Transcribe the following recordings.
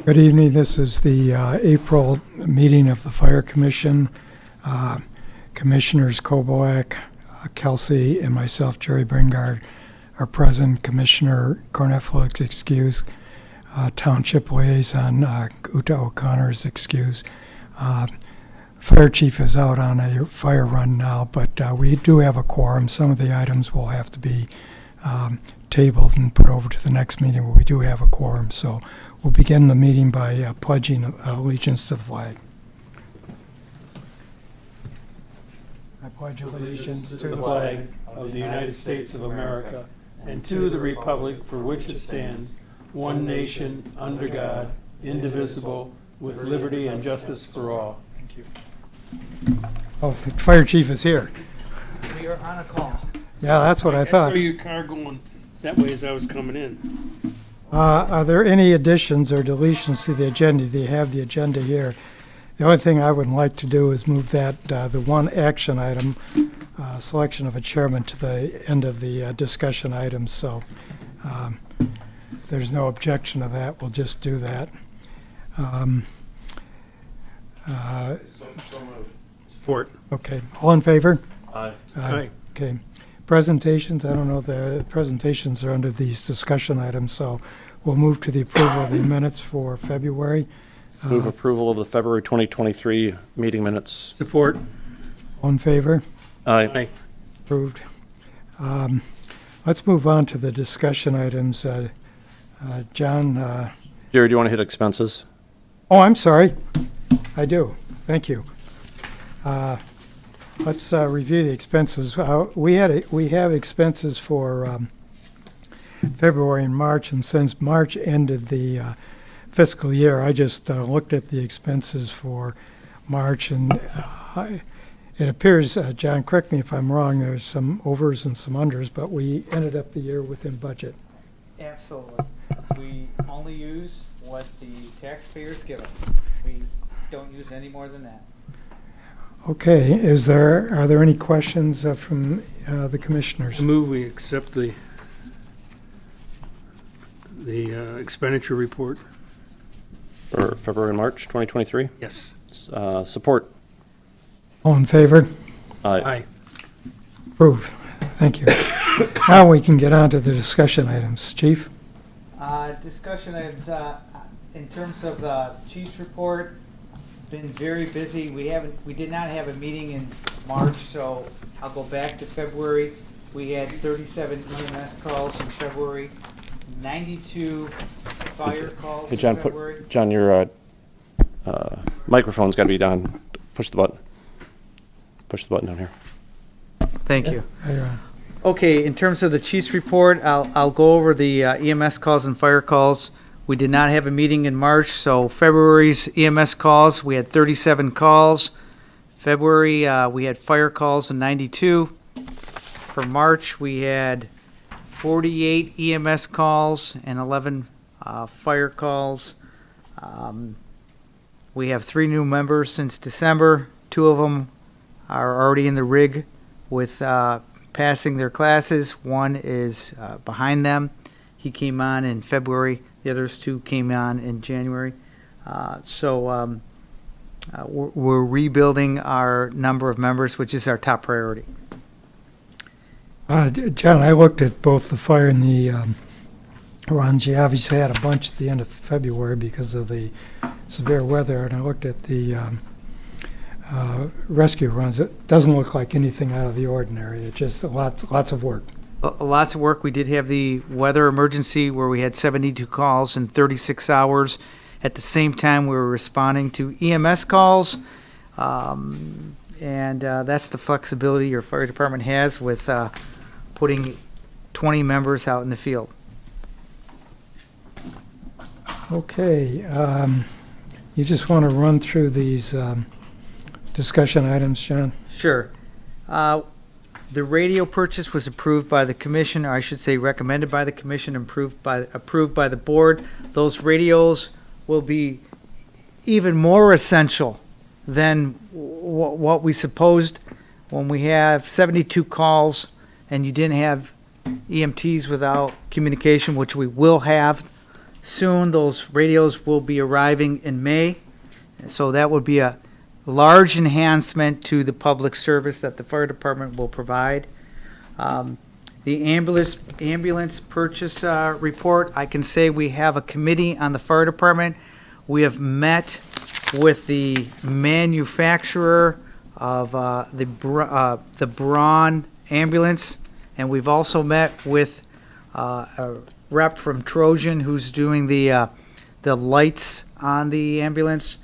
Good evening. This is the April meeting of the Fire Commission. Commissioners Koboak, Kelsey, and myself, Jerry Bringard, are present. Commissioner Corneflo is excused. Township Liaison Uta O'Connor is excused. Fire Chief is out on a fire run now, but we do have a quorum. Some of the items will have to be tabled and put over to the next meeting, but we do have a quorum. So we'll begin the meeting by pledging allegiance to the flag. I pledge allegiance to the flag of the United States of America and to the republic for which it stands, one nation, under God, indivisible, with liberty and justice for all. Thank you. Oh, the fire chief is here. We are on a call. Yeah, that's what I I thought. saw your car going that way as I was coming in. Are there any additions or deletions to the agenda? Do you have the agenda here? The only thing I would like to do is move that the one action item, selection of a chairman, to the end of the discussion items. So if there's no objection to that, we'll just do that. Support. Okay, all in favor? Aye. Aye. Okay. Presentations, I don't know if the presentations are under these discussion items, so we'll move to the approval of the minutes for February. Move approval of the February 2023 meeting minutes. Support. All in favor? Aye. Approved. Let's move on to the discussion items. John? Jerry, do you want to hit expenses? Oh, I'm sorry. I do. Thank you. Let's review the expenses. We have expenses for February and March, and since March ended the fiscal year, I just looked at the expenses for March, and it appears, John, correct me if I'm wrong, there's some overs and some unders, but we ended up the year within budget. Absolutely. We only use what the taxpayers give us. We don't use any more than that. Okay, are there any questions from the commissioners? I move we accept the expenditure report. For February and March 2023? Yes. Support. All in favor? Aye. Approved. Thank you. Now we can get on to the discussion items. Chief? Discussion items, in terms of the chief's report, been very busy. We did not have a meeting in March, so I'll go back to February. We had 37 EMS calls in February, 92 fire calls Hey, in John, February. John, your microphone's got to be down. Push the button. Push the button down here. Thank you. You're on. Okay, in terms of the chief's report, I'll go over the EMS calls and fire calls. We did not have a meeting in March, so February's EMS calls, we had 37 calls. February, we had fire calls in 92. For March, we had 48 EMS calls and 11 fire calls. We have 3 new members since December. 2 of them are already in the rig with passing their classes. 1 is behind them. He came on in February. The others 2 came on in January. So we're rebuilding our number of members, which is our top priority. John, I looked at both the fire and the runs. You obviously had a bunch at the end of February because of the severe weather, and I looked at the rescue runs. It doesn't look like anything out of the ordinary. It's just lots of work. Lots of work. We did have the weather emergency where we had 72 calls in 36 hours. At the same time, we were responding to EMS calls. And that's the flexibility your fire department has with putting 20 members out in the field. Okay. You just want to run through these discussion items, John? Sure. The radio purchase was approved by the commission, or I should say recommended by the commission, approved by the board. Those radios will be even more essential than what we supposed when we have 72 calls and you didn't have EMTs without communication, which we will have soon. Those radios will be arriving in May. So that would be a large enhancement to the public service that the fire department will provide. The ambulance purchase report, I can say we have a committee on the fire department. We have met with the manufacturer of the Braun ambulance, and we've also met with a rep from Trojan who's doing the lights on the ambulance.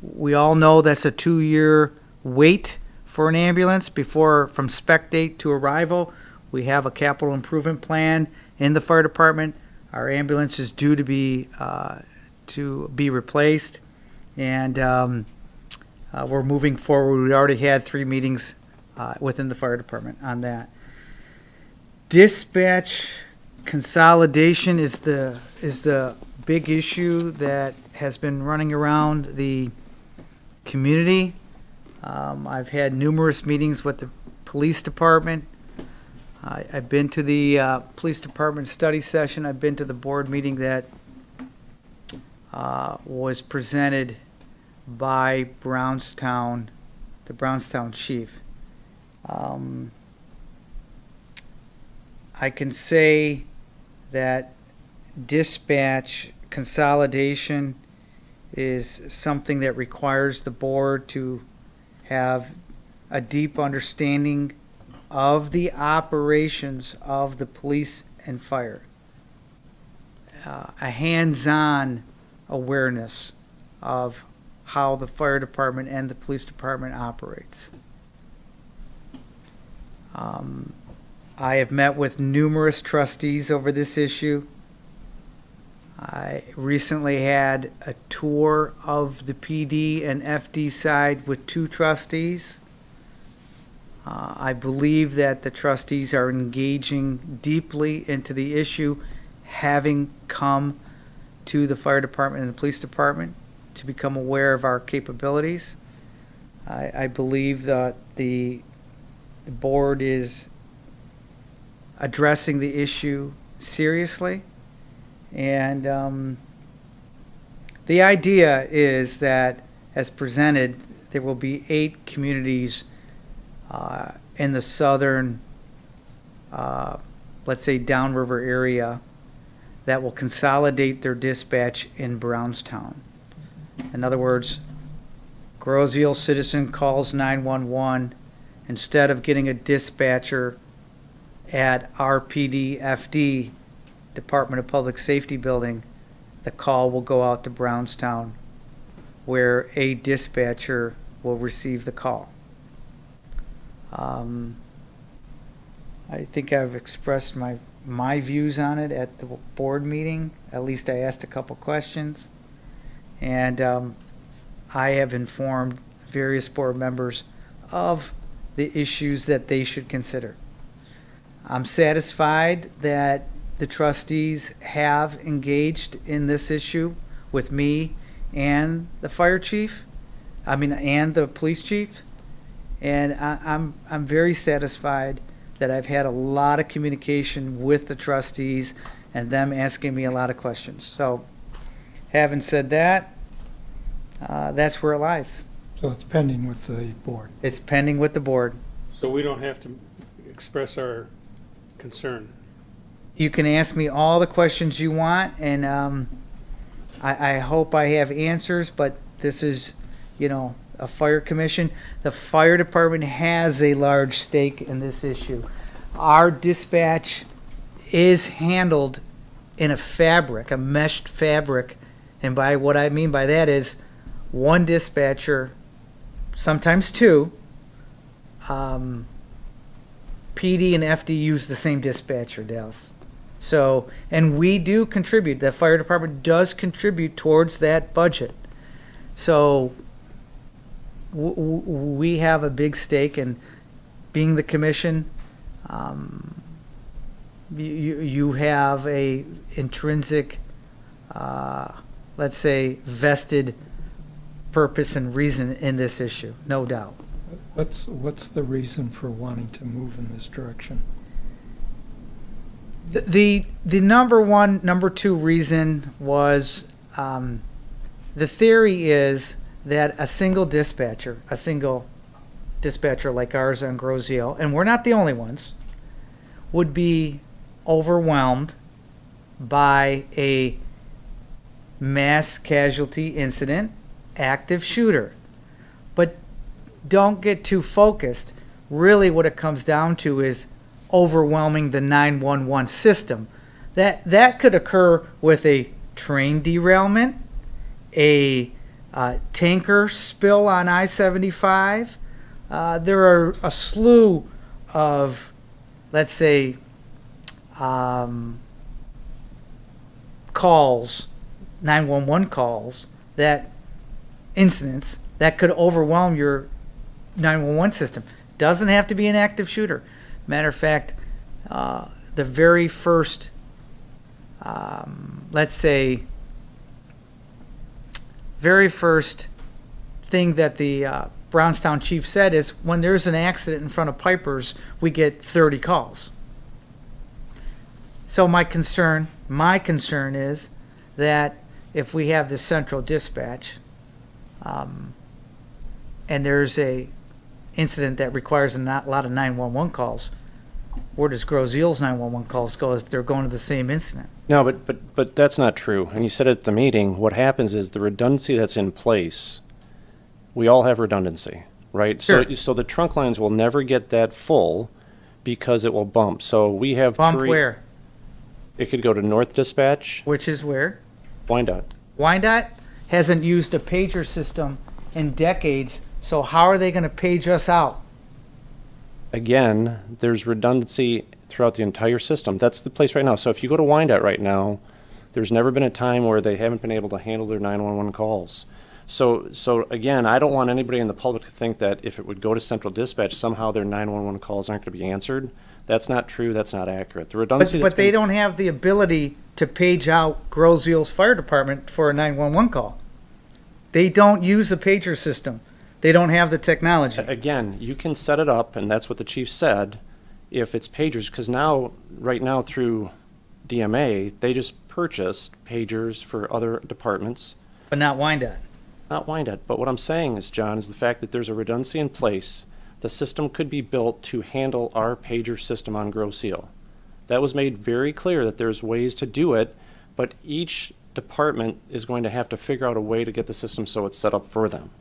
We all know that's a 2-year wait for an ambulance from spec date to arrival. We have a capital improvement plan in the fire department. Our ambulance is due to be replaced, and we're moving forward. We already had 3 meetings within the fire department on that. Dispatch consolidation is the big issue that has been running around the community. I've had numerous meetings with the police department. I've been to the police department study session. I've been to the board meeting that was presented by Brownstown, the Brownstown chief. I can say that dispatch consolidation is something that requires the board to have a deep understanding of the operations of the police and fire, a hands-on awareness of how the fire department and the police department operates. I have met with numerous trustees over this issue. I recently had a tour of the PD and FD side with 2 trustees. I believe that the trustees are engaging deeply into the issue, having come to the fire department and the police department to become aware of our capabilities. I believe that the board is addressing the issue seriously. And the idea is that, as presented, there will be 8 communities in the southern, let's say, downriver area that will consolidate their dispatch in Brownstown. In other words, Groseal citizen calls 911. Instead of getting a dispatcher at RPD FD, Department of Public Safety building, the call will go out to Brownstown, where a dispatcher will receive the call. I think I've expressed my views on it at the board meeting. At least I asked a couple questions. And I have informed various board members of the issues that they should consider. I'm satisfied that the trustees have engaged in this issue with me and the fire chief, and the police chief. And I'm very satisfied that I've had a lot of communication with the trustees and them asking me a lot of questions. So, having said that, that's where it lies. So it's pending with the board. It's pending with the board. So we don't have to express our concern. You can ask me all the questions you want, and I hope I have answers, but this is, a fire commission. The fire department has a large stake in this issue. Our dispatch is handled in a meshed fabric, and by what I mean by that is one dispatcher, sometimes 2, PD and FD use the same dispatcher, Dallas. So, and we do contribute, the fire department does contribute towards that budget. So, we have a big stake in being the commission. You have a intrinsic, let's say, vested purpose and reason in this issue, no doubt. What's the reason for wanting to move in this direction? The number two reason was, the theory is that a single dispatcher like ours on Groseal, and we're not the only ones, would be overwhelmed by a mass casualty incident, active shooter. But don't get too focused. Really what it comes down to is overwhelming the 911 system. That could occur with a train derailment, a tanker spill on I-75. There are a slew of, let's say, calls, 911 calls, incidents that could overwhelm your 911 system. Doesn't have to be an active shooter. Matter of fact, the very first, very first thing that the Brownstown chief said is, when there's an accident in front of Piper's, we get 30 calls. So my concern is that if we have this central dispatch, and there's a incident that requires a lot of 911 calls, where does Groseal's 911 calls go if they're going to the same incident? No, but that's not true. And you said at the meeting, what happens is the redundancy that's in place, we all have redundancy, right? Sure. So the trunk lines will never get that full because it will bump. So we have Bump three. where? It could go to North Dispatch, Which is where? Wyandotte. Wyandotte hasn't used a pager system in decades, so how are they going to page us out? Again, there's redundancy throughout the entire system. That's the place right now. So if you go to Wyandotte right now, there's never been a time where they haven't been able to handle their 911 calls. So again, I don't want anybody in the public to think that if it would go to central dispatch, somehow their 911 calls aren't going to be answered. That's not true. That's not accurate. The redundancy. But they don't have the ability to page out Groseal's fire department for a 911 call. They don't use a pager system. They don't have the technology. Again, you can set it up, and that's what the chief said, if it's pagers, because right now through DMA, they just purchased pagers for other departments. But not Wyandotte. Not Wyandotte, but what I'm saying is, John, is the fact that there's a redundancy in place. The system could be built to handle our pager system on Groseal. That was made very clear that there's ways to do it, but each department is going to have to figure out a way to get the system so it's set up for them.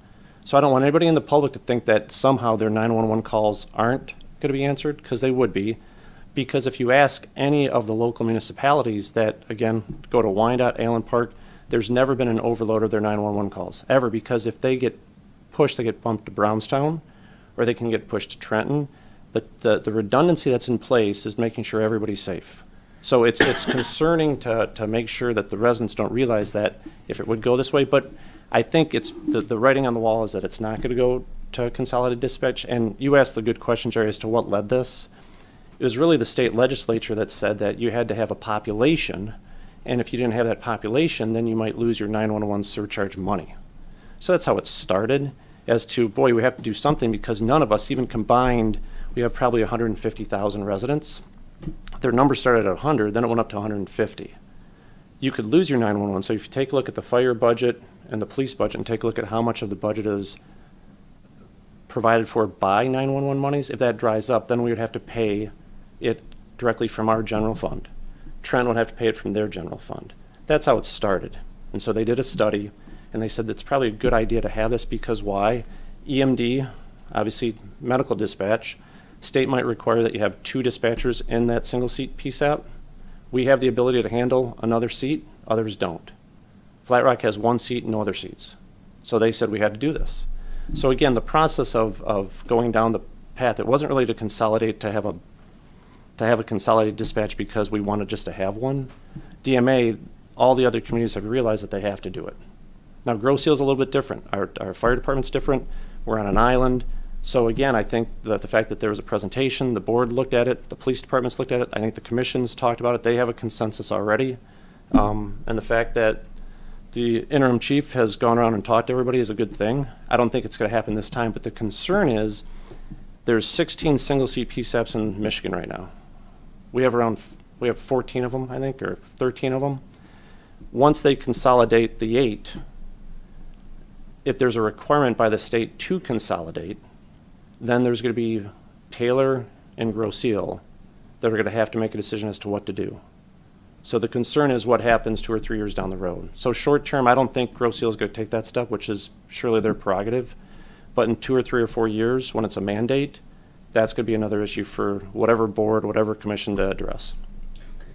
So I don't want anybody in the public to think that somehow their 911 calls aren't going to be answered, because they would be. Because if you ask any of the local municipalities that, again, go to Wyandotte, Allen Park, there's never been an overload of their 911 calls, ever, because if they get pushed, they get bumped to Brownstown, or they can get pushed to Trenton. The redundancy that's in place is making sure everybody's safe. So it's concerning to make sure that the residents don't realize that if it would go this way, but I think it's the writing on the wall is that it's not going to go to consolidated dispatch. And you asked the good question, Jerry, as to what led this. It was really the state legislature that said that you had to have a population, and if you didn't have that population, then you might lose your 911 surcharge money. So that's how it started, as to, boy, we have to do something, because none of us, even combined, we have probably 150,000 residents. Their number started at 100, then it went up to 150. You could lose your 911. So if you take a look at the fire budget and the police budget and take a look at how much of the budget is provided for by 911 monies, if that dries up, then we would have to pay it directly from our general fund. Trent would have to pay it from their general fund. That's how it started. And so they did a study, and they said that's probably a good idea to have this, because why? EMD, obviously medical dispatch, state might require that you have 2 dispatchers in that single seat PSAP. We have the ability to handle another seat, others don't. Flat Rock has 1 seat, no other seats. So they said we had to do this. So again, the process of going down the path, it wasn't really to consolidate, to have a consolidated dispatch because we wanted just to have one. DMA, all the other communities have realized that they have to do it. Now, Groseal's a little bit different. Our fire department's different. We're on an island. So again, I think that the fact that there was a presentation, the board looked at it, the police departments looked at it, I think the commissions talked about it, they have a consensus already. And the fact that the interim chief has gone around and talked to everybody is a good thing. I don't think it's going to happen this time, but the concern is there's 16 single-seat PSAPs in Michigan right now. We have around We have 14 of them, I think, or 13 of them. Once they consolidate the 8, if there's a requirement by the state to consolidate, then there's going to be Taylor and Grosse Ile that are going to have to make a decision as to what to do. So the concern is what happens 2 or 3 years down the road. So short term, I don't think Grosse Ile is going to take that step, which is surely their prerogative. But in 2 or 3 or 4 years, when it's a mandate, that's going to be another issue for whatever board, whatever commission to address.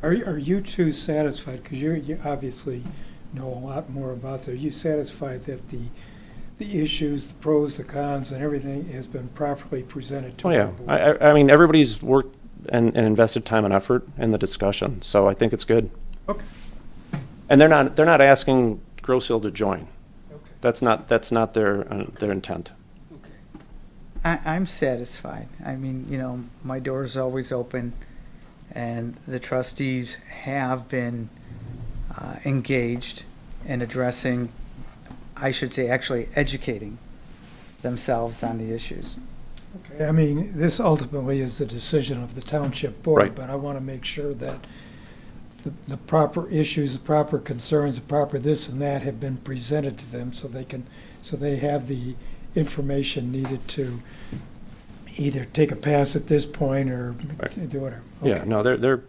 Are you two satisfied, because you obviously know a lot more about it, are you satisfied that the issues, the pros, the cons, and everything has been properly presented to Oh, the yeah. board? I mean, everybody's worked and invested time and effort in the discussion, so I think it's good. Okay. And they're not asking Grosse Ile to join. Okay. That's not their intent. I'm satisfied. I mean, you know, my door is always open, and the trustees have been engaged in addressing, I should say, actually educating themselves on the issues. Okay, I mean, this ultimately is the decision of the township board, Right. but I want to make sure that the proper issues, the proper concerns, the proper this and that have been presented to them so they have the information needed to either take a pass at this point or Right. do whatever. Yeah, Okay. no,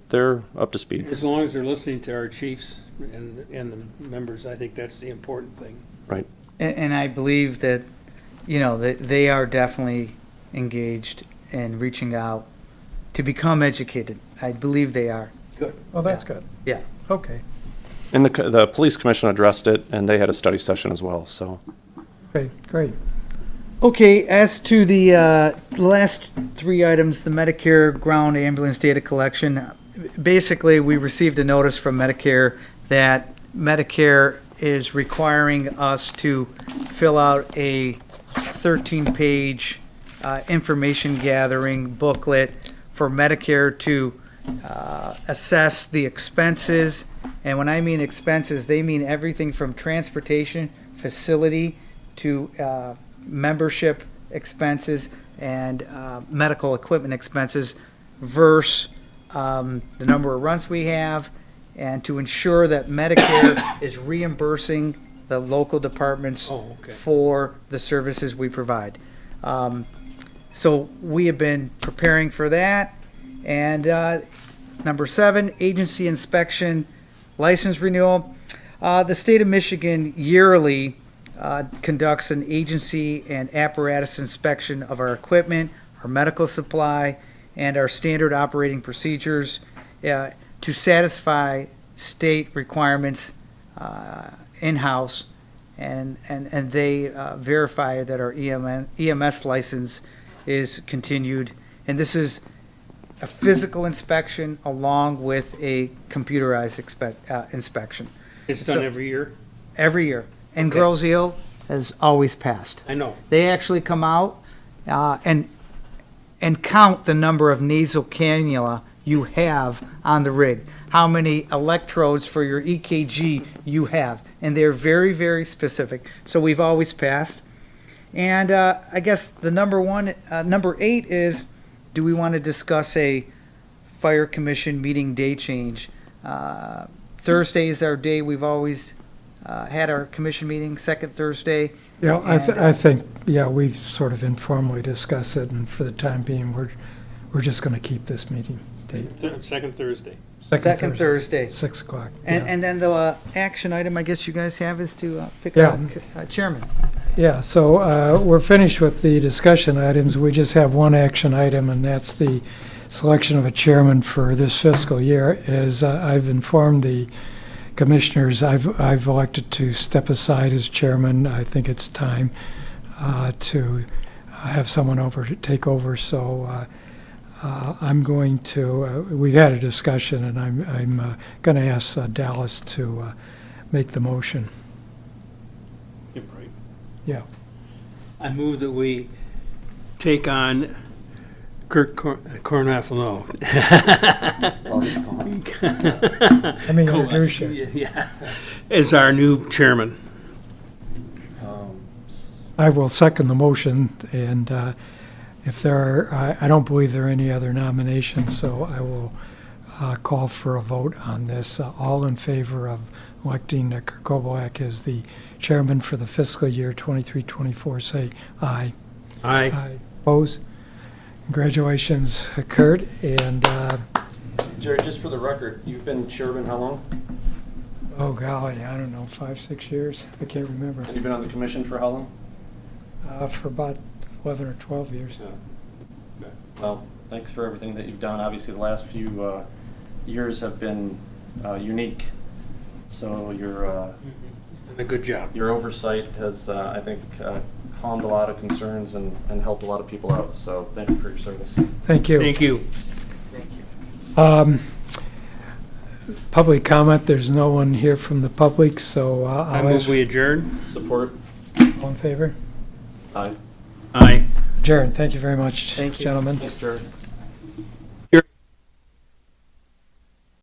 they're up to speed. As long as they're listening to our chiefs and the members, I think that's the important thing. Right. And I believe that, you know, that they are definitely engaged in reaching out to become educated. I believe they are. Good. Well, that's good. Yeah. Okay, And the police commission addressed it, and they had a study session as well, so. great, great. Okay, as to the last 3 items, the Medicare ground ambulance data collection, basically, we received a notice from Medicare that Medicare is requiring us to fill out a 13-page information gathering booklet for Medicare to assess the expenses. And when I mean expenses, they mean everything from transportation, facility, to membership expenses and medical equipment expenses versus the number of runs we have, and to ensure that Medicare is reimbursing the local departments Oh, okay. for the services we provide. So we have been preparing for that. And number 7, agency inspection license renewal. The state of Michigan yearly conducts an agency and apparatus inspection of our equipment, our medical supply, and our standard operating procedures to satisfy state requirements in-house, and they verify that our EMS license is continued. And this is a physical inspection along with a computerized inspection It's done So- every year? every year. And Okay. Grosse Ile has always passed. I know. They actually come out and count the number of nasal cannula you have on the rig, how many electrodes for your EKG you have, and they're very, very specific. So we've always passed. And I guess the number 8 is, do we want to discuss a fire commission meeting day change? Thursday is our day. We've always had our commission meeting, second Thursday. Yeah, And, I think, yeah, we've sort of informally discussed it, and for the time being, we're just going to keep this meeting date. Second Thursday. Second Thursday. 6 o'clock. And, yeah. and then the action item I guess you guys have is to pick Yeah. a chairman. Yeah, so we're finished with the discussion items. We just have one action item, and that's the selection of a chairman for this fiscal year. As I've informed the commissioners, I've elected to step aside as chairman. I think it's time to have someone over to take over. So I'm going to. We've had a discussion, and I'm going to ask Dallas to make the motion. You're right. Yeah. I move that we take on Kirk Cornell, no. Let me introduce you. Yeah, as our new chairman. I will second the motion, and if there are, I don't believe there are any other nominations, so I will call for a vote on this. All in favor of electing Nick Kobolak as the chairman for the fiscal year 23-24, say aye. Aye. Opposed? Congratulations, Kurt, and, Jerry, just for the record, you've been chairman how long? oh golly, I don't know, 5, 6 years? I can't remember. And you've been on the commission for how long? For about 11 or 12 years. Well, thanks for everything that you've done. Obviously, the last few years have been unique. So He's done a good job. your oversight has, I think, calmed a lot of concerns and helped a lot of people out. So thank you for your service. Thank you. Thank you. Public comment, there's no one here from the public, so I I'll move ask, we adjourn. Support? all in favor? Aye. Aye. Adjourn. Thank you very much, Thank you. gentlemen. Thanks, Jerry.